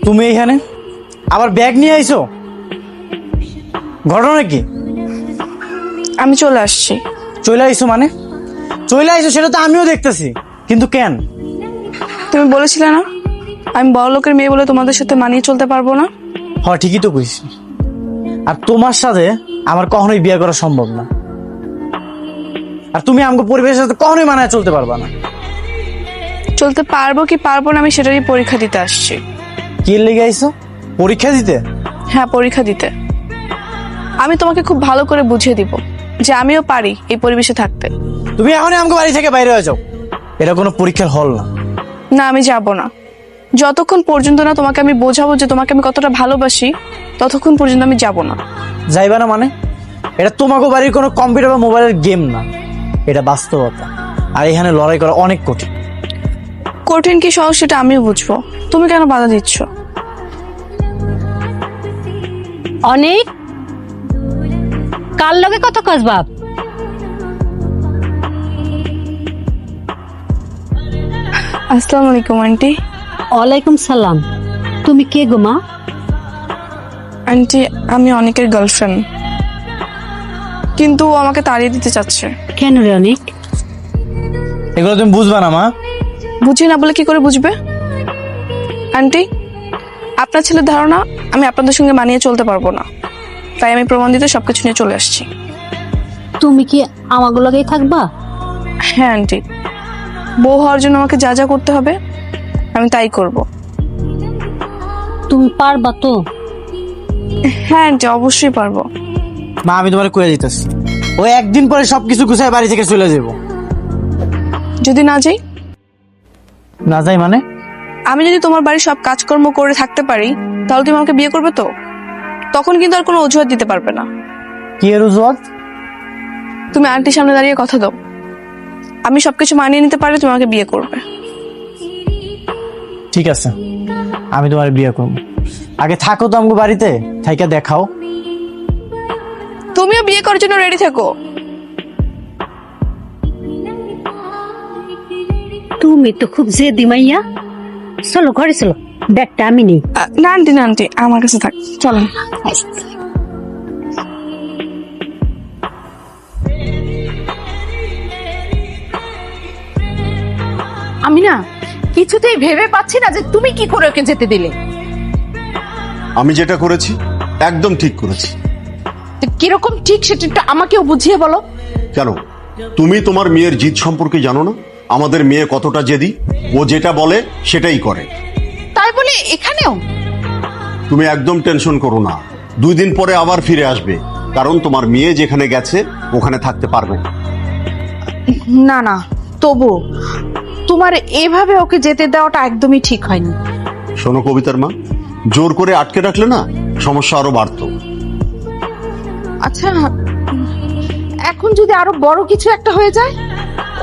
তুমি এখানে আবার ব্যাগ নিয়ে আইছো, ঘটনা কি? আমি চলে আসছি। চলে আইছো মানে? চলে আইছো সেটা তো আমিও দেখতেছি, কিন্তু কেন? তুমি বলেছিলে না আমি বড় লোকের মেয়ে বলে তোমাদের সাথে মানিয়ে চলতে পারবো না? হ্যাঁ ঠিকই তো কইছি। আর তোমার সাথে আমার কখনোই বিয়ে করা সম্ভব না, আর তুমি আমাকে পরিবেশের সাথে কখনোই মানায় চলতে পারবা না। চলতে পারবো কি পারবো না আমি সেটারই পরীক্ষা দিতে আসছি। কি লেগে আইছো? পরীক্ষা দিতে? হ্যাঁ, পরীক্ষা দিতে। আমি তোমাকে খুব ভালো করে বুঝিয়ে দিব যে আমিও পারি এই পরিবেশে থাকতে। তুমি এখনই আমাকে বাড়ি থেকে বাইরে হয়ে যাও, এটা কোনো পরীক্ষার হল না। না, আমি যাব না। যতক্ষণ পর্যন্ত না তোমাকে আমি বোঝাবো যে তোমাকে আমি কতটা ভালোবাসি, ততক্ষণ পর্যন্ত আমি যাব না। যাইবা না মানে? এটা তোমাকে বাড়ির কোনো কম্পিউটার বা মোবাইলের গেম না, এটা বাস্তবতা। আর এখানে লড়াই করা অনেক কঠিন। কঠিন কি সহজ সেটা আমিও বুঝবো, তুমি কেন বাধা দিচ্ছ? অনেক কার লগে কত কাজ বাপ? আসসালামু আলাইকুম আন্টি। ওয়ালাইকুম সালাম। তুমি কে গো মা? আন্টি, আমি অনেকের গার্লফ্রেন্ড, কিন্তু ও আমাকে তাড়িয়ে দিতে চাচ্ছে। কেন রে অনেক? এগুলো তুমি বুঝবা না মা। বুঝি না বলে কি করে বুঝবে? আন্টি, আপনার ছেলের ধারণা আমি আপনাদের সঙ্গে মানিয়ে চলতে পারবো না, তাই আমি প্রমাণ দিতে সবকিছু নিয়ে চলে আসছি। তুমি কি আমাগো লগেই থাকবা? হ্যাঁ আন্টি, বউ হওয়ার জন্য আমাকে যা যা করতে হবে আমি তাই করব। তুমি পারবা তো? হ্যাঁ আন্টি, অবশ্যই পারবো। মা আমি তোমার কয়ে দিতেছি, ও একদিন পরে সবকিছু গুছায় বাড়ি থেকে চলে যাবো। যদি না যাই? না যাই মানে? আমি যদি তোমার বাড়ির সব কাজকর্ম করে থাকতে পারি, তাহলে তুমি আমাকে বিয়ে করবে তো? তখন কিন্তু আর কোনো অজুহাত দিতে পারবে না। কি এর অজুহাত? তুমি আন্টির সামনে দাঁড়িয়ে কথা দাও, আমি সবকিছু মানিয়ে নিতে পারলে তুমি আমাকে বিয়ে করবে। ঠিক আছে, আমি তোমার বিয়ে করবো। আগে থাকো তো আমাকে বাড়িতে, থাইকা দেখাও। তুমিও বিয়ে করার জন্য রেডি থেকো। তুমি তো খুব জেদি মাইয়া। চলো ঘরে চলো, ব্যাগটা আমি নেই। না আন্টি, না আন্টি, আমার কাছে থাক, চলেন। আমি না কিছুতেই ভেবে পাচ্ছি না যে তুমি কি করে ওকে যেতে দিলে। আমি যেটা করেছি একদম ঠিক করেছি। তো কিরকম ঠিক সেটা একটু আমাকেও বুঝিয়ে বলো। কেন, তুমি তোমার মেয়ের জিদ সম্পর্কে জানো না? আমাদের মেয়ে কতটা জেদি, ও যেটা বলে সেটাই করে। তাই বলে এখানেও? তুমি একদম টেনশন করো না, 2 দিন পরে আবার ফিরে আসবে, কারণ তোমার মেয়ে যেখানে গেছে ওখানে থাকতে পারবে না। না না, তবু তোমার এভাবে ওকে যেতে দেওয়াটা একদমই ঠিক হয়নি। শোনো কবিতার মা, জোর করে আটকে রাখলে না সমস্যা আরো বাড়তো। আচ্ছা, এখন যদি আরো বড় কিছু একটা হয়ে যায়,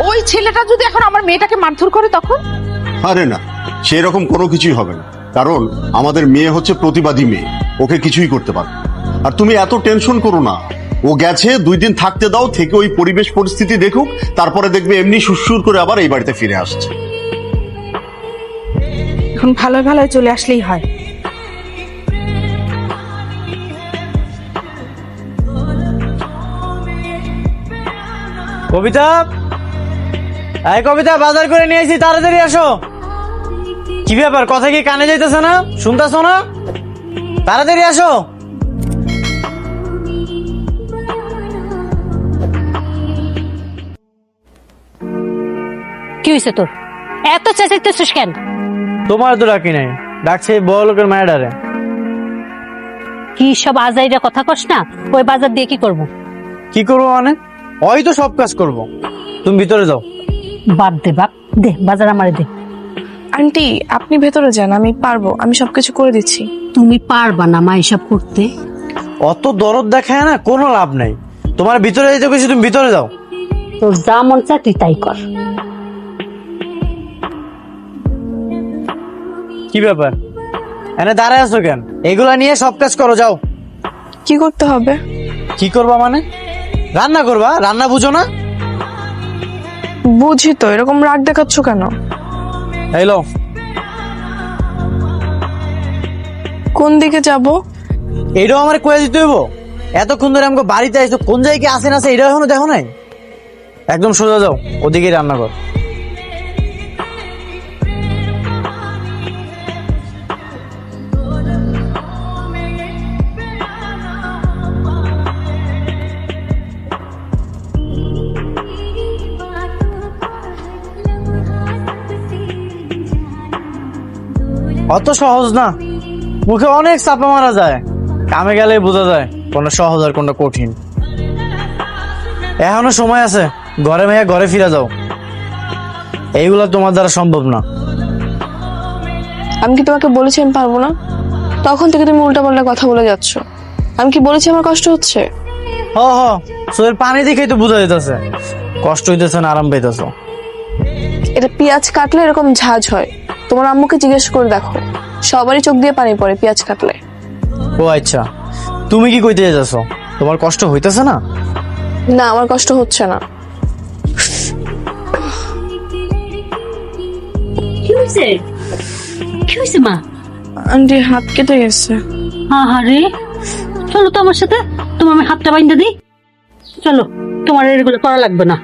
ওই ছেলেটা যদি এখন আমার মেয়েটাকে মারধর করে, তখন? আরে না, সেই রকম কোনো কিছুই হবে না, কারণ আমাদের মেয়ে হচ্ছে প্রতিবাদী মেয়ে, ওকে কিছুই করতে পারবে না। আর তুমি এত টেনশন করো না, ও গেছে 2 দিন থাকতে দাও, থেকে ওই পরিবেশ পরিস্থিতি দেখুক, তারপরে দেখবে এমনি সুরসুর করে আবার এই বাড়িতে ফিরে আসছে। এখন ভালো ভালো চলে আসলেই হয়। কবিতা, এই কবিতা, বাজার করে নিয়ে এসেছি, তাড়াতাড়ি আসো। কি ব্যাপার, কথা কি কানে যাইতেছে না? শুনতেছো না? তাড়াতাড়ি আসো। কি হয়েছে তোর? এত চেঁচাইতেছিস কেন? তোমার তো ডাকি নাই, ডাকছে বড় লোকের মায়েরারে। কি সব আজাইরা কথা কস না? ওই বাজার দিয়ে কি করবো? কি করবো মানে? ওই তো সব কাজ করবো, তুমি ভিতরে যাও। বাদ দে বাপ, দে বাজার আমারে দে। আন্টি, আপনি ভেতরে যান, আমি পারবো, আমি সবকিছু করে দিচ্ছি। তুমি পারবা না মা এসব করতে? অত দরদ দেখায় না, কোনো লাভ নাই। তোমার ভিতরে যেতে গেছি, তুমি ভিতরে যাও। তোর যা মন চায় তুই তাই কর। কি ব্যাপার, এনে দাঁড়ায় আছো কেন? এগুলা নিয়ে সব কাজ করো, যাও। কি করতে হবে? কি করবা মানে? রান্না করবা, রান্না বুঝো না? বুঝি তো, এরকম রাগ দেখাচ্ছ কেন? এই লো, কোন দিকে যাব? এইটাও আমার কয়ে দিতে হইব? এতক্ষণ ধরে আমাকে বাড়িতে আইসো, কোন জায়গায় কি আসে না আছে এটাও এখনো দেখো নাই? একদম সোজা যাও, ওদিকেই রান্না কর। অত সহজ না, মুখে অনেক চাপা মারা যায়, কামে গেলে বোঝা যায় কোনটা সহজ আর কোনটা কঠিন। এখনো সময় আছে, ঘরে মেয়ে ঘরে ফিরে যাও, এইগুলা তোমার দ্বারা সম্ভব না। আমি কি তোমাকে বলেছি আমি পারবো না? তখন থেকে তুমি উল্টাপাল্টা কথা বলে যাচ্ছ। আমি কি বলেছি আমার কষ্ট হচ্ছে? হ হ, চোখের পানি দেখেই তো বোঝা যেতেছে কষ্ট হইতেছে না আরাম পাইতেছ। এটা পেঁয়াজ কাটলে এরকম ঝাঁজ হয়। তোমার আম্মুকে জিজ্ঞেস করে দেখো, সবারই চোখ দিয়ে পানি পড়ে পেঁয়াজ কাটলে। ও আচ্ছা, তুমি কি কইতে যাচ্ছ? তোমার কষ্ট হইতেছে না? না, আমার কষ্ট হচ্ছে না। কি হয়েছে? কি হয়েছে মা? আন্টি হাত কেটে গেছে। আহারে, চলো তো আমার সাথে, তোমার আমি হাতটা বাইন্ধা দিই। চলো, তোমার এগুলো করা লাগবে না।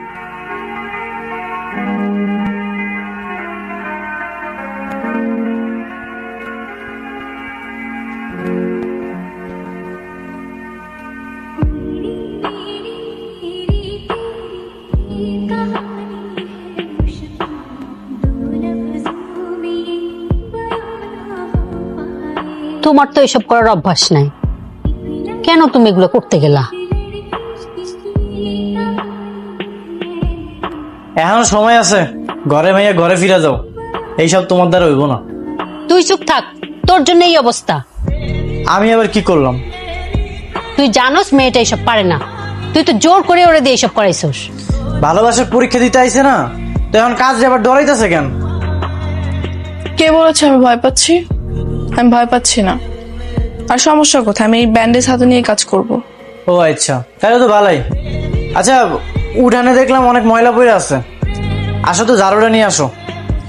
তোমার তো এসব করার অভ্যাস নাই, কেন তুমি এগুলো করতে গেলা? এখনো সময় আছে, ঘরে মেয়ে ঘরে ফিরে যাও, এইসব তোমার দ্বারা হইব না। তুই চুপ থাক, তোর জন্য এই অবস্থা। আমি আবার কি করলাম? তুই জানোস মেয়েটা এসব পারে না, তুই তো জোর করে ওরে দিয়ে এসব করাইছস। ভালোবাসার পরীক্ষা দিতে আইছে না, তো এখন কাজ আবার ডরাইতেছে কেন? কে বলেছে আমি ভয় পাচ্ছি? আমি ভয় পাচ্ছি না। আর সমস্যা কোথায়? আমি এই ব্যান্ডেজ হাতে নিয়ে কাজ করব। ও আচ্ছা, তাহলে তো ভালোই। আচ্ছা, উঠানে দেখলাম অনেক ময়লা পড়ে আছে, আসো তো ঝাড়ুটা নিয়ে আসো।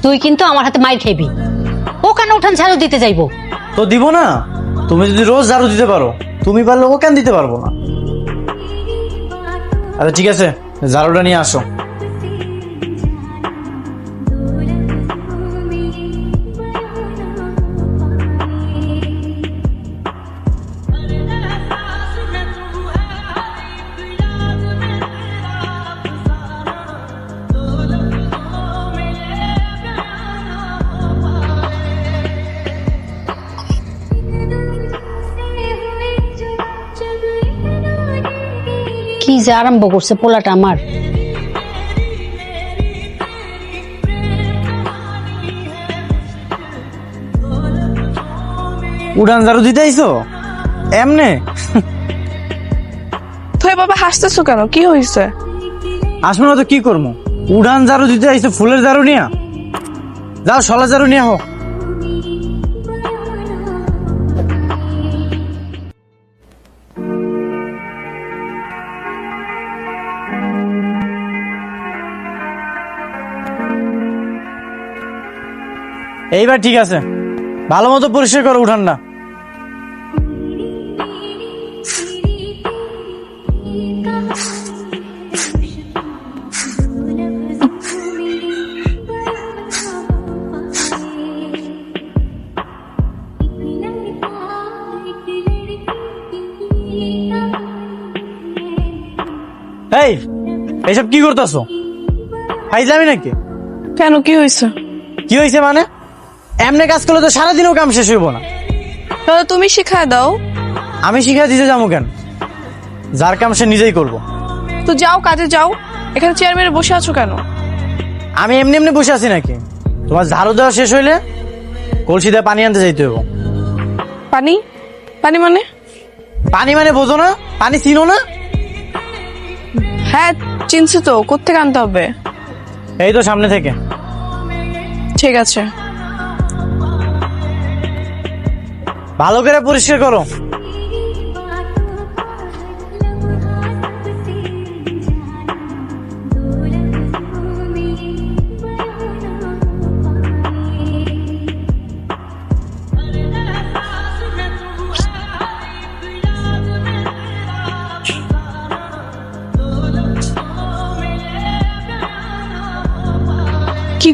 তুই কিন্তু আমার হাতে মাইর খাইবি। ও কেন উঠান ঝাড়ু দিতে যাইবো? তো দিব না, তুমি যদি রোজ ঝাড়ু দিতে পারো, তুমি পারলে ও কেন দিতে পারবো না? আচ্ছা ঠিক আছে, ঝাড়ুটা নিয়ে আসো। কি যে আরম্ভ করছে পোলাটা আমার। উঠান ঝাড়ু দিতে আইছো এমনে? তো এভাবে হাসতেছো কেন? কি হয়েছে? আসবো না তো কি করবো? উঠান ঝাড়ু দিতে আইছো ফুলের ঝাড়ু নিয়া? যাও শলা ঝাড়ু নিয়ে হোক। এইবার ঠিক আছে, ভালো মতো পরিষ্কার করো উঠানটা। এই, এইসব কি করতেছো? ফাইজলামি নাকি? কেন, কি হয়েছে? কি হয়েছে মানে? এমনি কাজ করলে তো সারাদিনও কাম শেষ হইব না। তাহলে তুমি শিখায় দাও। আমি শিখা দিতে যাবো কেন? যার কাম সে নিজেই করবো। তো যাও, কাজে যাও। এখানে চেয়ার মেরে বসে আছো কেন? আমি এমনি এমনি বসে আছি নাকি? তোমার ঝাড়ু দেওয়া শেষ হইলে কলসি দিয়ে পানি আনতে যাইতে হইব। পানি? পানি মানে? পানি মানে বোঝো না? পানি চিনো না? হ্যাঁ চিনছি তো, কোত্থেকে আনতে হবে? এই তো সামনে থেকে। ঠিক আছে। ভালো করে পরিষ্কার করো।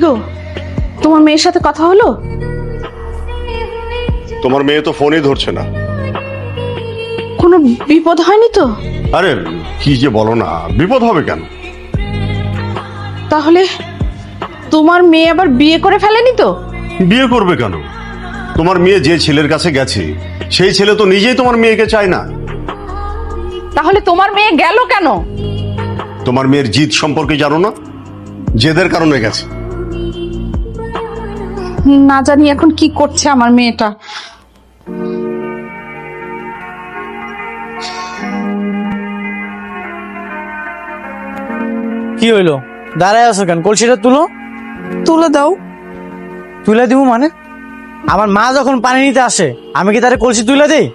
গো, তোমার মেয়ের সাথে কথা হলো? তোমার মেয়ে তো ফোনই ধরছে না। কোনো বিপদ হয়নি তো? আরে কি যে বলো না, বিপদ হবে কেন? তাহলে তোমার মেয়ে আবার বিয়ে করে ফেলেনি তো? বিয়ে করবে কেন? তোমার মেয়ে যে ছেলের কাছে গেছে সেই ছেলে তো নিজেই তোমার মেয়েকে চায় না। তাহলে তোমার মেয়ে গেল কেন? তোমার মেয়ের জিদ সম্পর্কে জানো না? জেদের কারণে গেছে। না জানি এখন কি করছে আমার মেয়েটা। কি হইলো, দাঁড়ায় আছো কেন? কলসিটা তুলো। তুলে দাও। তুলে দিব মানে? আমার মা যখন পানি নিতে আসে আমি কি তারে কলসি তুলে দিই?